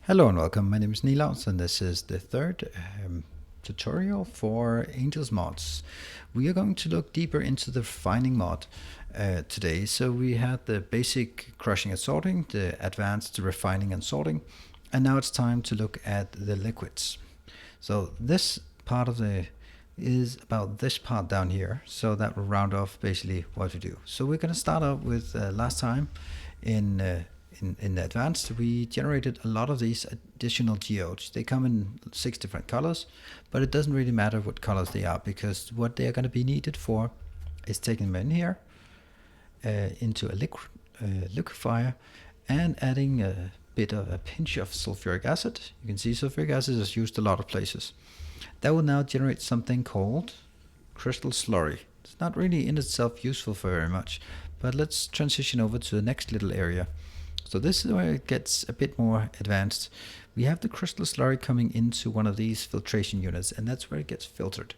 Hello and welcome, my name is Nilaus and this is the third tutorial for Angels mods. We are going to look deeper into the refining mod today. So we had the basic crushing and sorting, the advanced refining and sorting, and now it's time to look at the liquids. So this part of the is about this part down here, so that will round off basically what we do. So we're going to start out with last time in the advanced, we generated a lot of these additional geodes. They come in 6 different colors, but it doesn't really matter what colors they are, because what they are going to be needed for is taking them in here into a liquefier and adding a pinch of sulfuric acid. You can see sulfuric acid is used a lot of places. That will now generate something called crystal slurry. It's not really in itself useful for very much, but let's transition over to the next little area. So this is where it gets a bit more advanced. We have the crystal slurry coming into one of these filtration units, and that's where it gets filtered.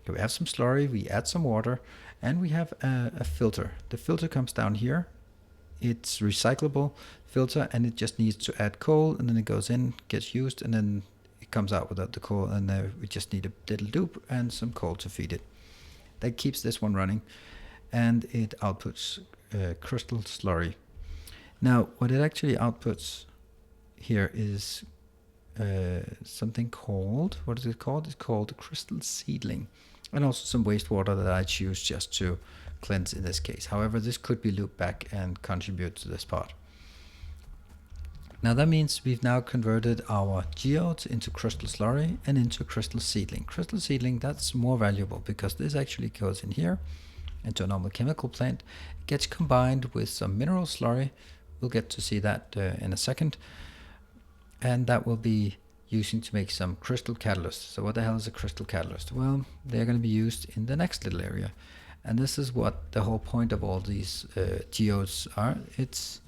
Okay, we have some slurry, we add some water, and we have a filter. The filter comes down here. It's recyclable filter, and it just needs to add coal, and then it goes in, gets used, and then it comes out without the coal, and we just need a little dupe and some coal to feed it. That keeps this one running, and it outputs crystal slurry. Now, what it actually outputs here is something called, what is it called? It's called crystal seedling, and also some wastewater that I choose just to cleanse in this case. However, this could be looped back and contribute to this part. Now that means we've now converted our geodes into crystal slurry and into crystal seedling. Crystal seedling, that's more valuable because this actually goes in here into a normal chemical plant. It gets combined with some mineral slurry. We'll get to see that in a second. And that will be using to make some crystal catalyst. So what the hell is a crystal catalyst? Well, they're going to be used in the next little area. And this is what the whole point of all these geodes are. It's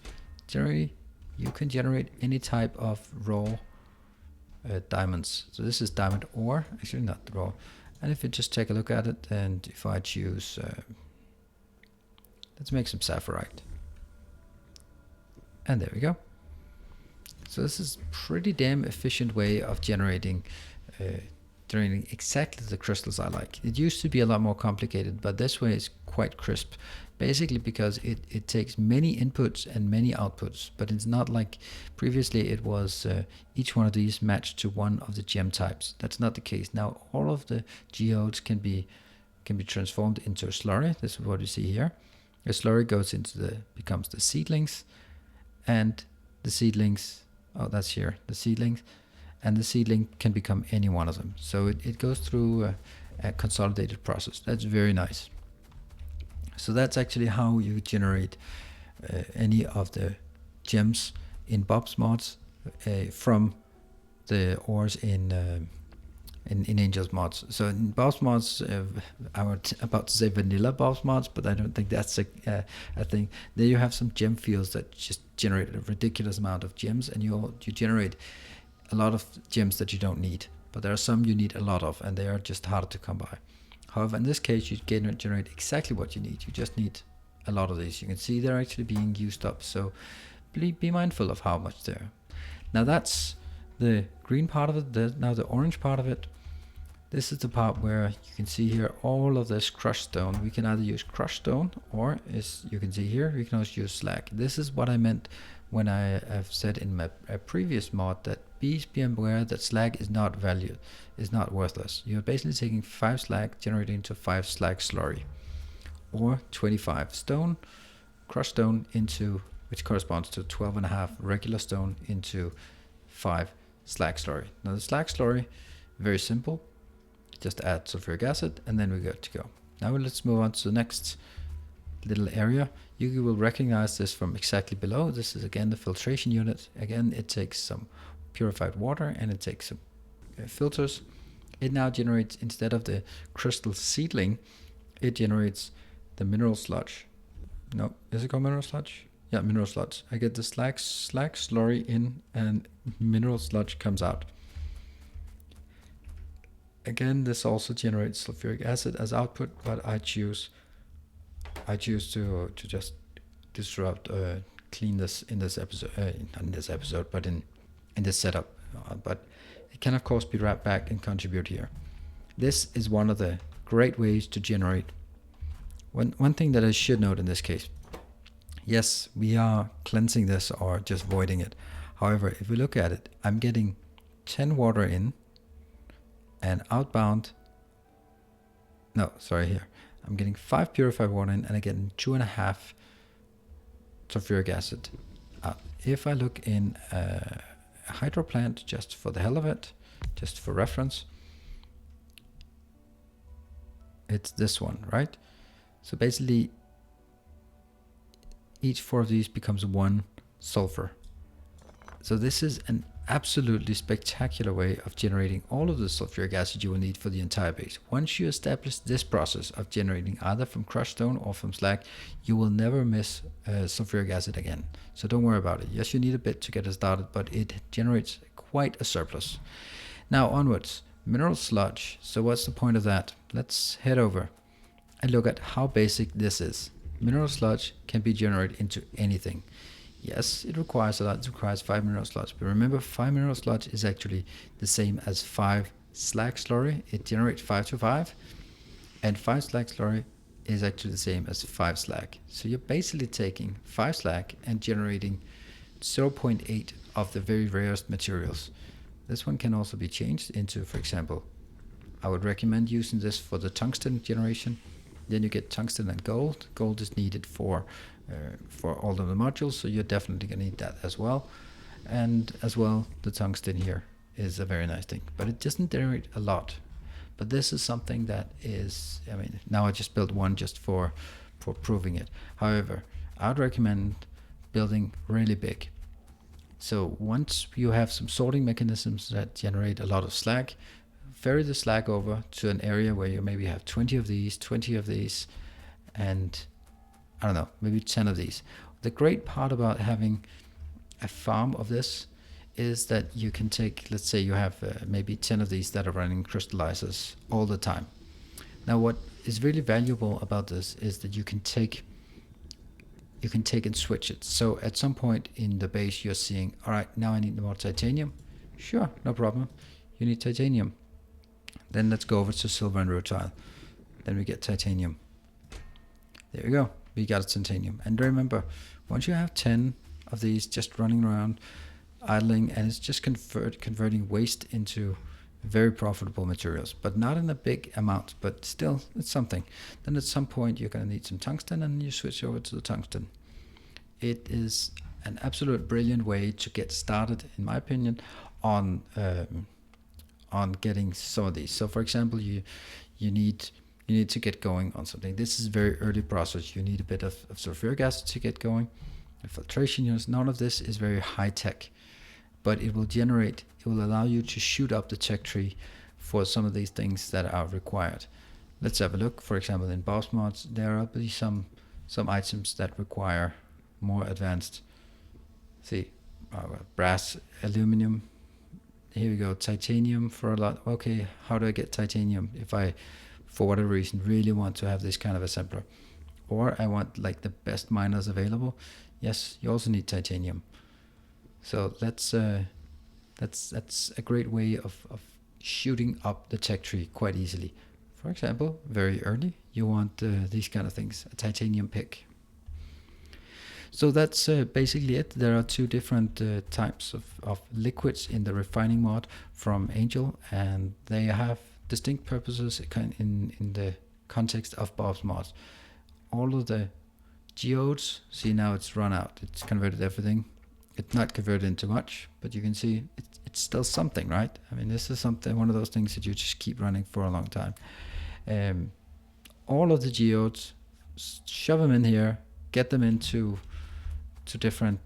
generally, you can generate any type of raw diamonds. So this is diamond ore, actually not raw. And if you just take a look at it, and if I choose, let's make some sapphirite. And there we go. So this is pretty damn efficient way of generating exactly the crystals I like. It used to be a lot more complicated, but this way is quite crisp. Basically because it takes many inputs and many outputs, but it's not like previously it was each one of these matched to one of the gem types. That's not the case. Now all of the geodes can be transformed into a slurry. This is what you see here. The slurry goes into becomes the seedlings. And the seedlings, oh, that's here, the seedlings, and the seedling can become any one of them. So it goes through a consolidated process. That's very nice. So that's actually how you generate any of the gems in Bob's mods from the ores in Angel's mods. So in Bob's mods, I was about to say vanilla Bob's mods, but I don't think that's a thing. There you have some gem fields that just generate a ridiculous amount of gems, and you generate a lot of gems that you don't need. But there are some you need a lot of, and they are just harder to come by. However, in this case, you generate exactly what you need. You just need a lot of these. You can see they're actually being used up, so be mindful of how much there are. Now that's the green part of it. Now the orange part of it. This is the part where you can see here all of this crushed stone. We can either use crushed stone, or as you can see here, we can also use slag. This is what I meant when I have said in my previous mod that be aware that slag is not worthless. You're basically taking 5 slag, generating into 5 slag slurry, or 25 stone, crushed stone into, which corresponds to 12.5 regular stone into 5 slag slurry. Now the slag slurry, very simple. Just add sulfuric acid, and then we're good to go. Now let's move on to the next little area. You will recognize this from exactly below. This is again the filtration unit. Again, it takes some purified water and it takes some filters. It now generates, instead of the crystal seedling, it generates the mineral sludge. No, is it called mineral sludge? Yeah, mineral sludge. I get the slag slurry in, and mineral sludge comes out. Again, this also generates sulfuric acid as output, but I choose to just disrupt clean this in this episode, not in this episode, but in in this setup, but it can of course be wrapped back and contribute here. This is one of the great ways to generate. One thing that I should note in this case, yes, we are cleansing this or just voiding it. However, if we look at it, I'm getting 10 water in and outbound. No, sorry, here. I'm getting 5 purified water in and I get 2.5 sulfuric acid out. If I look in a hydro plant, just for the hell of it, just for reference, it's this one, right? So basically, each 4 of these becomes 1 sulfur. So this is an absolutely spectacular way of generating all of the sulfuric acid you will need for the entire base. Once you establish this process of generating either from crushed stone or from slag, you will never miss sulfuric acid again. So don't worry about it. Yes, you need a bit to get it started, but it generates quite a surplus. Now onwards, mineral sludge. So what's the point of that? Let's head over and look at how basic this is. Mineral sludge can be generated into anything. Yes, it requires a lot. It requires 5 mineral sludge. But remember, 5 mineral sludge is actually the same as 5 slag slurry. It generates 5 to 5. And 5 slag slurry is actually the same as 5 slag. So you're basically taking 5 slag and generating 0.8 of the very rarest materials. This one can also be changed into, for example, I would recommend using this for the tungsten generation. Then you get tungsten and gold. Gold is needed for all of the modules, so you're definitely going to need that as well. And as well, the tungsten here is a very nice thing, but it doesn't generate a lot. But this is something that is, I mean, now I just built one just for proving it. However, I would recommend building really big. So once you have some sorting mechanisms that generate a lot of slag, ferry the slag over to an area where you maybe have 20 of these, and I don't know, maybe 10 of these. The great part about having a farm of this is that you can take, let's say you have maybe 10 of these that are running crystallizers all the time. Now what is really valuable about this is that you can take and switch it. So at some point in the base you're seeing, all right, now I need more titanium. Sure, no problem. You need titanium. Then let's go over to silver and rutile. Then we get titanium. There we go. We got titanium. And remember, once you have 10 of these just running around, idling, and it's just converting waste into very profitable materials, but not in a big amount, but still it's something. Then at some point you're going to need some tungsten, and you switch over to the tungsten. It is an absolute brilliant way to get started, in my opinion, on getting some of these. So for example, you need to get going on something. This is a very early process. You need a bit of sulfuric acid to get going. The filtration units, none of this is very high tech, but it will allow you to shoot up the tech tree for some of these things that are required. Let's have a look. For example, in boss mods, there will be some items that require more advanced, brass, aluminum. Here we go, titanium for a lot. Okay, how do I get titanium if I, for whatever reason, really want to have this kind of assembler? Or I want like the best miners available. Yes, you also need titanium. So that's a great way of shooting up the tech tree quite easily. For example, very early, you want these kind of things, a titanium pick. So that's basically it. There are 2 different types of liquids in the refining mod from Angel, and they have distinct purposes in the context of Bob's mods. All of the geodes, see now it's run out. It's converted everything. It's not converted into much, but you can see it's still something, right? I mean, this is one of those things that you just keep running for a long time. All of the geodes, shove them in here, get them into different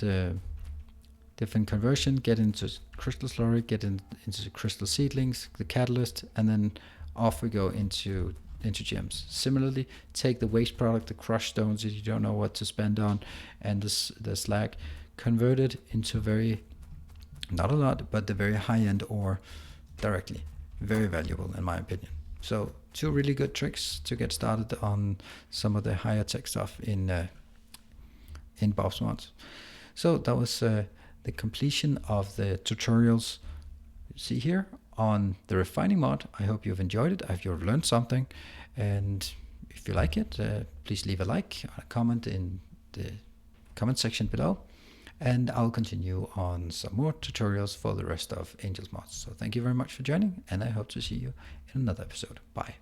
conversion, get into crystal slurry, get into crystal seedlings, the catalyst, and then off we go into gems. Similarly, take the waste product, the crushed stones that you don't know what to spend on, and the slag, convert it into not a lot, but the very high-end ore directly. Very valuable in my opinion. So 2 really good tricks to get started on some of the higher tech stuff in Bob's mods. So that was the completion of the tutorials you see here on the refining mod. I hope you've enjoyed it. I hope you've learned something. And if you like it, please leave a like or a comment in the comment section below. And I'll continue on some more tutorials for the rest of Angels mods. So thank you very much for joining, and I hope to see you in another episode. Bye.